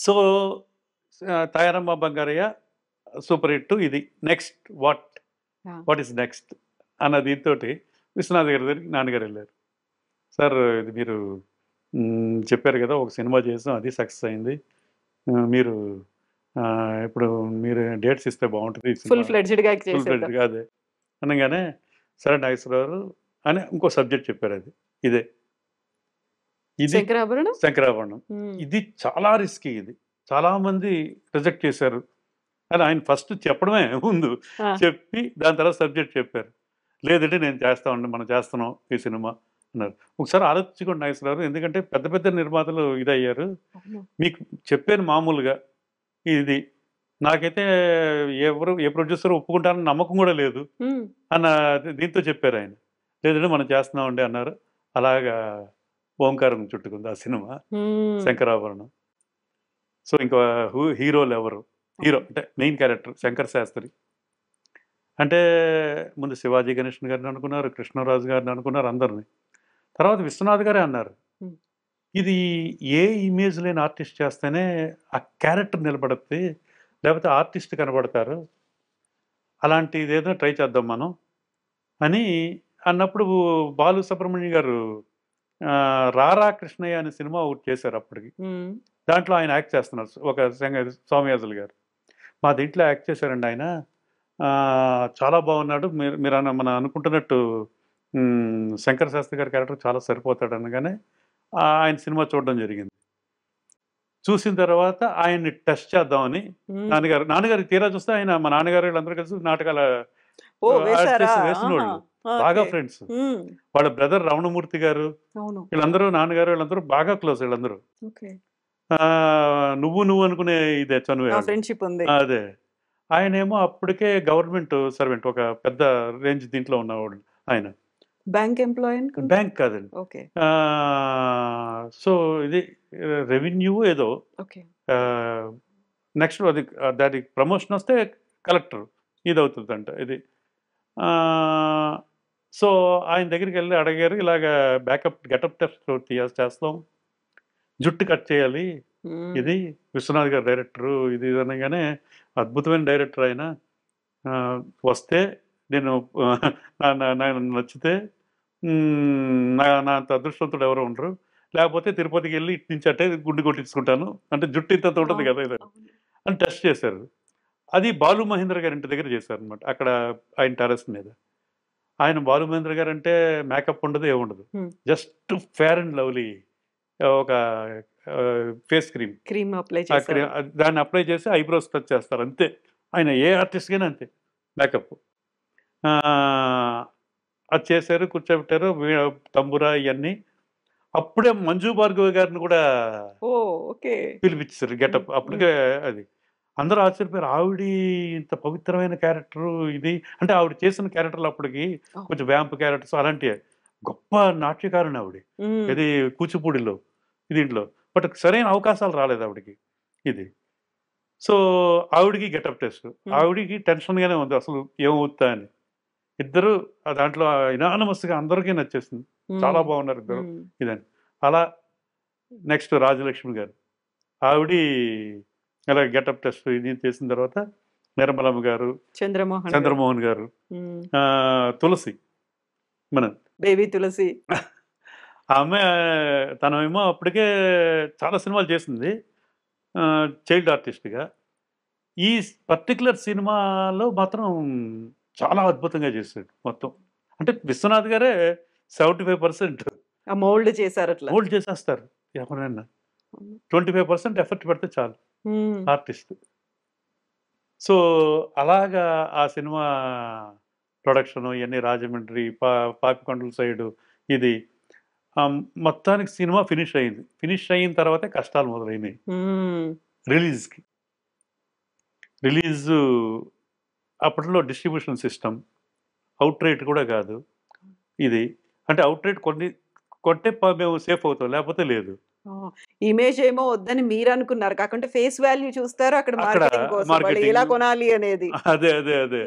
So 'Tayaramma Bangarayya' super hit. ఇది next what is next అన్న దీంతోటి విశ్వనాథ్ గారి దగ్గరికి నాన్నగారు వెళ్ళారు. సార్ ఇది మీరు చెప్పారు కదా ఒక సినిమా చేసాం అది సక్సెస్ అయింది. మీరు ఇప్పుడు మీరు డేట్స్ ఇస్తే బాగుంటుంది ఫుల్ ఫ్లెడ్జ్డ్‌గా అదే అనగానే సరే నాగేశ్వరరావు అని ఇంకో సబ్జెక్ట్ చెప్పారు. ఇదే శంకరాభరణం. ఇది చాలా రిస్కీ. ఇది చాలా మంది రిజెక్ట్ చేశారు అని ఆయన ఫస్ట్ చెప్పడమే ముందు చెప్పి దాని తర్వాత సబ్జెక్ట్ చెప్పారు. లేదంటే నేను మనం చేస్తున్నాం ఈ సినిమా అన్నారు. ఒకసారి ఆలోచించుకోండి నాగేశ్వరరావు, ఎందుకంటే పెద్ద పెద్ద నిర్మాతలు ఇదయ్యారు. మీకు చెప్పాను మామూలుగా ఇది, నాకైతే ఏ ప్రొడ్యూసర్ ఒప్పుకుంటారని నమ్మకం కూడా లేదు అన్న దీంతో చెప్పారు ఆయన. లేదంటే మనం చేస్తున్నామండి అన్నారు. అలాగా ఓంకారం చుట్టుకుంది ఆ సినిమా శంకరాభరణం. సో ఇంకా హీరోలు ఎవరు? హీరో అంటే మెయిన్ క్యారెక్టర్ శంకర్ శాస్త్రి. అంటే ముందు శివాజీ గణేషన్ గారిని అనుకున్నారు, కృష్ణరాజు గారిని అనుకున్నారు, అందరిని. తర్వాత విశ్వనాథ్ గారే అన్నారు ఇది ఏ ఇమేజ్ లేని ఆర్టిస్ట్ చేస్తేనే ఆ క్యారెక్టర్ నిలబడుతుంది, లేకపోతే ఆర్టిస్ట్ కనబడతారు, అలాంటిది ఏదో ట్రై చేద్దాం మనం అని అన్నప్పుడు బాలు సుబ్రహ్మణ్యం గారు రారా కృష్ణయ్య అనే సినిమా ఒకటి చేశారు అప్పటికి. దాంట్లో ఆయన యాక్ట్ చేస్తున్నారు, ఒక స్వామియాజులు గారు. మా దీంట్లో యాక్ట్ చేశారండి ఆయన. చాలా బాగున్నాడు, మీరు మనం అనుకుంటున్నట్టు శంకర్ శాస్త్రి గారి క్యారెక్టర్ చాలా సరిపోతాడు అనగానే ఆయన సినిమా చూడడం జరిగింది. చూసిన తర్వాత ఆయన్ని టెస్ట్ చేద్దామని నాన్నగారికి తీరా చూస్తే ఆయన మా నాన్నగారు వీళ్ళందరూ కలిసి నాటకాల వేసిన వాళ్ళు బాగా ఫ్రెండ్స్. వాళ్ళ బ్రదర్ రమణమూర్తి గారు వీళ్ళందరూ నాన్నగారు బాగా క్లోజ్. వీళ్ళందరూ నువ్వు అనుకునే ఇదే చనువు. అదే ఆయనేమో అప్పటికే గవర్నమెంట్ సర్వెంట్, ఒక పెద్ద రేంజ్ దీంట్లో ఉన్నవాడు ఆయన. బ్యాంక్ కాదండి. సో ఇది రెవెన్యూ ఏదో. నెక్స్ట్ అది దానికి ప్రమోషన్ వస్తే కలెక్టర్ ఇది అవుతుందంట ఇది. సో ఆయన దగ్గరికి వెళ్ళి అడిగారు, ఇలాగ గెటప్ టెస్ట్ చేస్తాం, జుట్టు కట్ చేయాలి, ఇది విశ్వనాథ్ గారు డైరెక్టరు, ఇది అనగానే అద్భుతమైన డైరెక్టర్ ఆయన, వస్తే నేను నచ్చితే నా అంత అదృష్టవంతుడు ఎవరు ఉండరు, లేకపోతే తిరుపతికి వెళ్ళి ఇటు నుంచి అంటే గుండు కొట్టించుకుంటాను అంటే జుట్టు ఇంత ఉంటుంది కదా ఇది అని టెస్ట్ చేశారు. అది బాలు మహేంద్ర గారి ఇంటి దగ్గర చేశారు అనమాట, అక్కడ ఆయన టెర్రస్ మీద. ఆయన బాలు మహేంద్ర గారు అంటే మేకప్ ఉండదు, ఏముండదు, జస్ట్ ఫేర్ అండ్ లవ్లీ ఒక ఫేస్ క్రీమ్ దాన్ని అప్లై చేసి ఐబ్రోస్ టచ్ చేస్తారు అంతే. ఆయన ఏ ఆర్టిస్ట్కైనా అంతే మేకప్. అది చేశారు, కూర్చోబెట్టారు, తంబురా ఇవన్నీ. అప్పుడే మంజు భార్గవి గారిని కూడా పిలిపించారు గెటప్. అప్పటికే అది అందరూ ఆశ్చర్యపోయారు, ఆవిడ ఇంత పవిత్రమైన క్యారెక్టర్ ఇది అంటే. ఆవిడ చేసిన క్యారెక్టర్లు అప్పటికి కొంచెం వ్యాంప్ క్యారెక్టర్స్ అలాంటివి. గొప్ప నాట్యకారుని ఆవిడ, ఇది కూచిపూడిలో దీంట్లో. బట్ సరైన అవకాశాలు రాలేదు ఆవిడకి ఇది. సో ఆవిడికి గెటప్ టెస్ట్, ఆవిడికి టెన్షన్గానే ఉంది అసలు ఏమవుతా అని. ఇద్దరు దాంట్లో ఇనానమస్గా అందరికీ నచ్చేసింది, చాలా బాగున్నారు ఇద్దరు ఇదని. అలా నెక్స్ట్ రాజలక్ష్మి గారు, ఆవిడ అలా గెటప్ టెస్ట్ ఇది చేసిన తర్వాత నిర్మలమ్మ గారు, చంద్రమోహన్ గారు, తులసి, మన బేబీ తులసి, ఆమె తనేమో అప్పటికే చాలా సినిమాలు చేసింది చైల్డ్ ఆర్టిస్ట్గా. ఈ పర్టికులర్ సినిమాలో మాత్రం చాలా అద్భుతంగా చేశాడు మొత్తం. అంటే విశ్వనాథ్ గారే 75% మోల్డ్ చేశారు, మోల్డ్ చేసేస్తారు ఎవరైనా. 25% ఎఫర్ట్ పెడితే చాలు ఆర్టిస్ట్. సో అలాగా ఆ సినిమా ప్రొడక్షన్ ఇవన్నీ రాజమండ్రి, పాపికొండల సైడు ఇది మొత్తానికి సినిమా ఫినిష్ అయింది. ఫినిష్ అయిన తర్వాతే కష్టాలు మొదలైనవి రిలీజ్కి. రిలీజు అప్పట్లో డిస్ట్రిబ్యూషన్ సిస్టమ్, అవుట్ రేట్ కూడా కాదు ఇది. అంటే అవుట్ రేట్ కొంటే మేము సేఫ్ అవుతాం, లేకపోతే లేదు. ఇమేజ్ ఏమో వద్దని మీరు అనుకున్నారు, కాకుంటే ఫేస్ వాల్యూ చూస్తారు అక్కడ మార్కెటింగ్ ఎలా కొనాలి అనేది. అదే అదే అదే.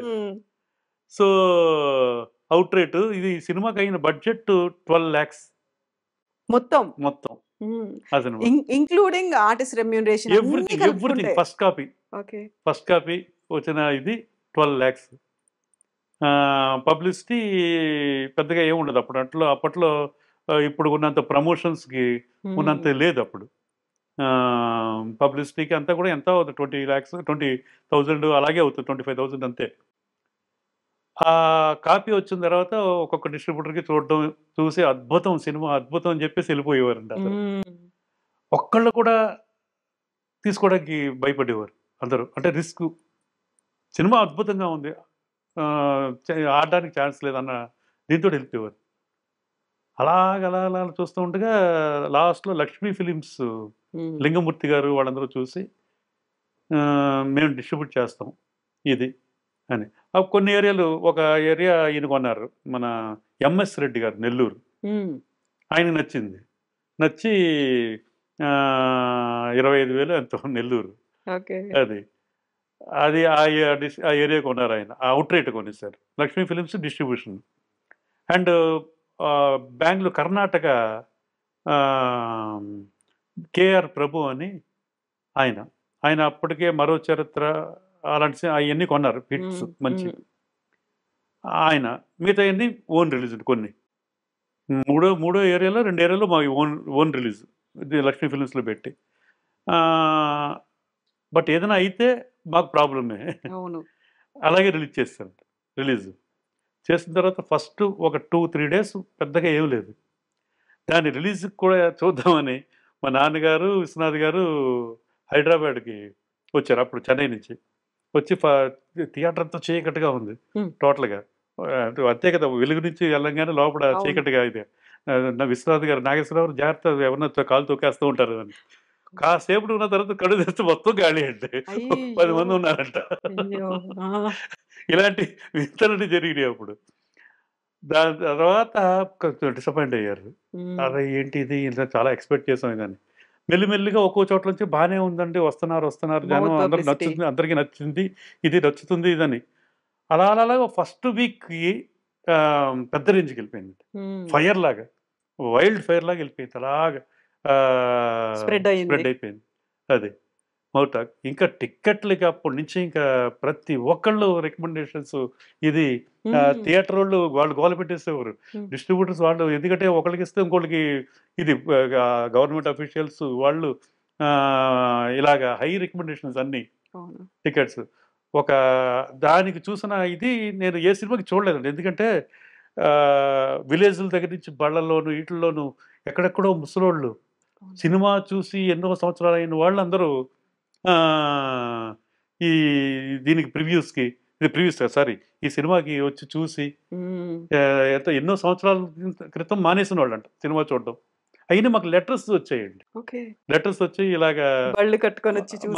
సో అవుట్ రేట్ ఇది. సినిమాకి అయిన బడ్జెట్ 12 lakhs మొత్తం. ఆ సినిమా. ఇంక్లూడింగ్ ఆర్టిస్ట్ రెమ్యూనరేషన్ అన్ని ఎవ్రీథింగ్ కలుపుకుంటే. First copy okay. First copy వచ్చిన ఇది 12 lakhs. పబ్లిసిటీ పెద్దగా ఏమి ఉండదు అప్పుడు. అప్పట్లో ఇప్పుడు ఉన్నంత ప్రమోషన్స్కి ఉన్నంత లేదు అప్పుడు. పబ్లిసిటీకి అంతా కూడా ఎంత అవుతుంది, 20 lakhs 20,000 అలాగే అవుతుంది, 25,000 అంతే. ఆ కాపీ వచ్చిన తర్వాత ఒక్కొక్క డిస్ట్రిబ్యూటర్కి చూసి అద్భుతం సినిమా అద్భుతం అని చెప్పేసి వెళ్ళిపోయేవారండి. అసలు ఒక్కళ్ళు కూడా తీసుకోవడానికి భయపడేవారు అందరూ. అంటే రిస్క్, సినిమా అద్భుతంగా ఉంది, ఆడడానికి ఛాన్స్ లేదన్న దీంతో వెళ్ళిపోయేవారు. అలా చూస్తూ ఉండగా లాస్ట్లో లక్ష్మీ ఫిలిమ్స్ లింగమూర్తి గారు వాళ్ళందరూ చూసి మేము డిస్ట్రిబ్యూట్ చేస్తాం ఇది అని. కొన్ని ఏరియాలు, ఒక ఏరియా ఈయన కొన్నారు, మన ఎంఎస్ రెడ్డి గారు నెల్లూరు. ఆయన నచ్చి 25,000 ఎంతో నెల్లూరు. అది ఆ ఏరియా కొన్నారు ఆయన, అవుట్ రేట్ కొనేసారు. Lakshmi films distribution. And Bengaluru Karnataka K R Prabhu అని ఆయన అప్పటికే మరో చరిత్ర అలాంటి అవన్నీ కొన్నారు, హిట్స్ మంచి. ఆయన మిగతా అన్ని ఓన్ రిలీజ్, కొన్ని మూడో ఏరియాలో 2 ఏరియాలో మా ఓన్ రిలీజ్ ఇది లక్ష్మీ ఫిలిమ్స్లో పెట్టి. బట్ ఏదైనా అయితే మాకు ప్రాబ్లమే. అలాగే రిలీజ్ చేసిన తర్వాత ఫస్ట్ ఒక 2-3 days పెద్దగా ఏం లేదు. దాని రిలీజ్కి కూడా చూద్దామని మా నాన్నగారు విశ్వనాథ్ గారు హైదరాబాద్కి వచ్చారు. అప్పుడు చెన్నై నుంచి వచ్చి థియేటర్ అంతా చీకటిగా ఉంది టోటల్గా. అంతే కదా, వెలుగు నుంచి వెళ్ళంగానే లోపల చీకటిగా ఇది. విశ్వనాథ్ గారు, నాగేశ్వరరావు జాగ్రత్త ఎవరన్నా కాలు తొక్కేస్తూ ఉంటారు అని. కాసేపు ఉన్న తర్వాత కడు తెస్తే మొత్తం గాలి అండి, 10 మంది ఉన్నారంట. ఇలాంటి వింతలు జరిగినాయి అప్పుడు. దాని తర్వాత కొంచెం డిసప్పాయింట్ అయ్యారు. అరే ఏంటి ఇది, చాలా ఎక్స్పెక్ట్ చేసాం ఇదని. మెల్లిమెల్లిగా ఒక్కో చోట్ల నుంచి బాగానే ఉందండి, వస్తున్నారు జనం, అందరికీ నచ్చింది, ఇది నచ్చుతుంది ఇదని. అలా ఫస్ట్ వీక్కి పెద్ద రేంజ్కి వెళ్ళిపోయింది. ఫైర్ లాగా, వైల్డ్ ఫైర్ లాగా వెళ్ళిపోయింది. అలాగా స్ప్రెడ్ అయిపోయింది అది మౌటాక్. ఇంకా టిక్కెట్లకి అప్పటి నుంచి ఇంకా ప్రతి ఒక్కళ్ళు రికమెండేషన్స్. ఇది థియేటర్ వాళ్ళు గోల పెట్టేసేవారు, డిస్ట్రిబ్యూటర్స్ వాళ్ళు. ఎందుకంటే ఒకళ్ళకి ఇస్తే ఇంకోళ్ళకి, ఇది గవర్నమెంట్ అఫీషియల్స్ వాళ్ళు ఇలాగా హై రికమెండేషన్స్ అన్ని టికెట్స్. ఒక దానికి చూసిన ఇది నేను ఏ సినిమాకి చూడలేదండి. ఎందుకంటే విలేజ్ల దగ్గర నుంచి బళ్ళల్లోనూ వీటిల్లోనూ ఎక్కడెక్కడో ముసలోళ్ళు సినిమా చూసి ఎన్నో సంవత్సరాలు అయిన వాళ్ళందరూ ఈ దీనికి ఈ సినిమాకి వచ్చి చూసి ఎన్నో సంవత్సరాల క్రితం మానేసిన వాళ్ళంట సినిమా చూడడం. అయినా మాకు లెటర్స్ వచ్చాయండి. లెటర్స్ వచ్చి ఇలాగా కట్టుకొని వచ్చి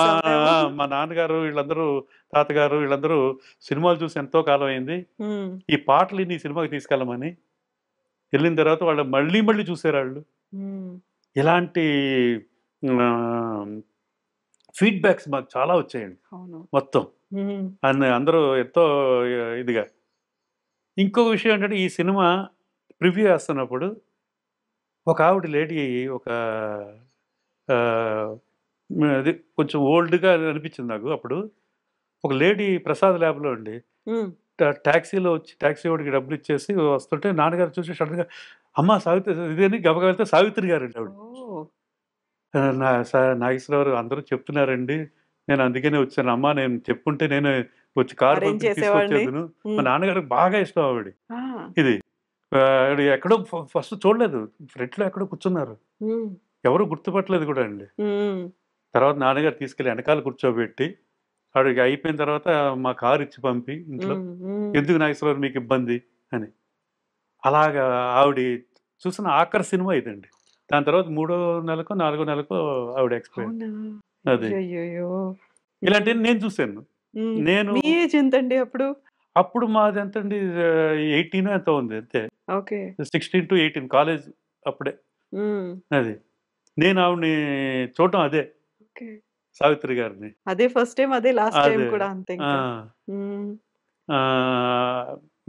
మా నాన్నగారు వీళ్ళందరూ, తాతగారు వీళ్ళందరూ సినిమాలు చూసి ఎంతో కాలం అయింది, ఈ పాటలు ఈ సినిమాకి తీసుకెళ్ళమని. వెళ్ళిన తర్వాత వాళ్ళు మళ్ళీ చూసారు వాళ్ళు. ఇలాంటి ఫీడ్బ్యాక్స్ మాకు చాలా వచ్చాయండి మొత్తం. అందరూ ఎంతో ఇదిగా. ఇంకొక విషయం ఏంటంటే, ఈ సినిమా ప్రివ్యూ వేస్తున్నప్పుడు ఒక ఆవిడ లేడీ, ఒక అది కొంచెం ఓల్డ్గా అనిపించింది నాకు అప్పుడు. ఒక లేడీ ప్రసాద్ ల్యాబ్లో అండి, ట్యాక్సీలో వచ్చి టాక్సీ వాడికి డబ్బులు ఇచ్చేసి వస్తుంటే నాన్నగారు చూసి సడన్గా అమ్మ సావిత్రి ఇదేని గబగబా వెళ్తే సావిత్రి గారండి ఆవిడ. నాగేశ్వరరావు అందరూ చెప్తున్నారండి, నేను అందుకనే వచ్చాను అమ్మ, నేను చెప్పుంటే నేను వచ్చి కారు తీసుకొచ్చేదును. మా నాన్నగారికి బాగా ఇష్టం ఆవిడ. ఇది ఎక్కడో ఫస్ట్ చూడలేదు, ఫ్రంట్లో ఎక్కడో కూర్చున్నారు, ఎవరు గుర్తుపట్టలేదు కూడా అండి. తర్వాత నాన్నగారు తీసుకెళ్ళి వెనకాల కూర్చోబెట్టి ఆవిడకి అయిపోయిన తర్వాత మా కారు ఇచ్చి పంపి ఇంట్లో, ఎందుకు నాగేశ్వరరావు మీకు ఇబ్బంది అని. అలాగా ఆవిడ చూసిన ఆఖరి సినిమా ఇదండి. దాని తర్వాత 3వ నెలకో 4వ నెలకో ఆవిడ ఎక్స్పైర్. అది ఇలాంటివి నేను చూశాను. నేను అప్పుడు మాది ఎంతండి, 18 ఎంతో ఉంది అంతే, 16 to 18 కాలేజ్ అప్పుడే. అది నేను ఆవిడని చూడటం అదే, సావిత్రి గారిని అదే ఫస్ట్ టైం, అదే లాస్ట్ టైం కూడా అంతే.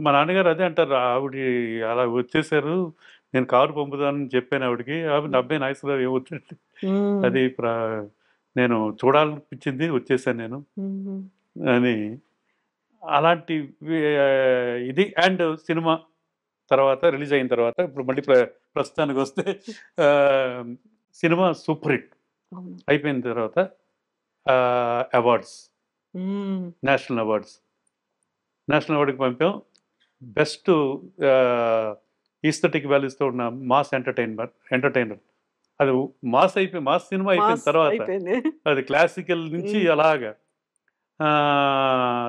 మా నాన్నగారు అదే అంటారు, ఆవిడ అలా వచ్చేసారు, నేను కారు పంపుతానని చెప్పాను ఆవిడకి. ఆవిడ అబ్బాయి నాగేశ్వరరావు ఏమొచ్చింది అది నేను చూడాలనిపించింది, వచ్చేసాను నేను అని. అలాంటి ఇది. అండ్ సినిమా తర్వాత రిలీజ్ అయిన తర్వాత ఇప్పుడు మళ్ళీ ప్రస్తుతానికి వస్తే సినిమా సూపర్ హిట్ అయిపోయిన తర్వాత అవార్డ్స్, నేషనల్ అవార్డ్కి పంపాం. బెస్ట్ ఈస్థెటిక్ వాల్యూస్తో ఉన్న మాస్ ఎంటర్టైనర్. అది మాస్ సినిమా అయిపోయిన తర్వాత అది క్లాసికల్ నుంచి అలాగా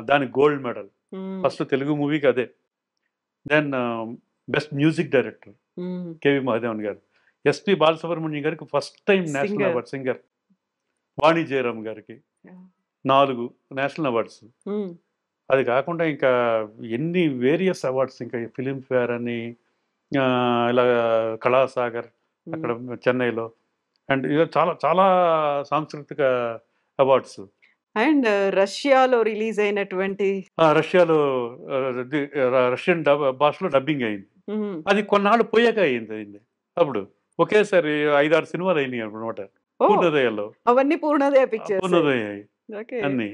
దాని గోల్డ్ మెడల్ ఫస్ట్ తెలుగు మూవీకి అదే. Then best music director K V Mahadevan గారు. ఎస్పి బాలసుబ్రహ్మణ్యం గారికి first time national award. Singer Vani Jayaram గారికి 4 నేషనల్ అవార్డ్స్. అది కాకుండా ఇంకా ఎన్ని వేరియస్ అవార్డ్స్, ఇంకా ఫిలింఫేర్ అని, ఇలా కళాసాగర్ అక్కడ చెన్నైలో, అండ్ ఇలా చాలా చాలా సాంస్కృతిక అవార్డ్స్. అండ్ రష్యాలో రిలీజ్ అయినటువంటి రష్యాలో రష్యన్ భాషలో డబ్బింగ్ అయింది. అది కొన్నాళ్ళు పోయాక అయింది. అప్పుడు ఒకేసారి 5-6 సినిమాలు అయినాయి అనమాట పూర్ణోదయాల్లో. అవన్నీ పూర్ణోదయ పిక్చర్స్ పూర్ణోదయ అన్ని.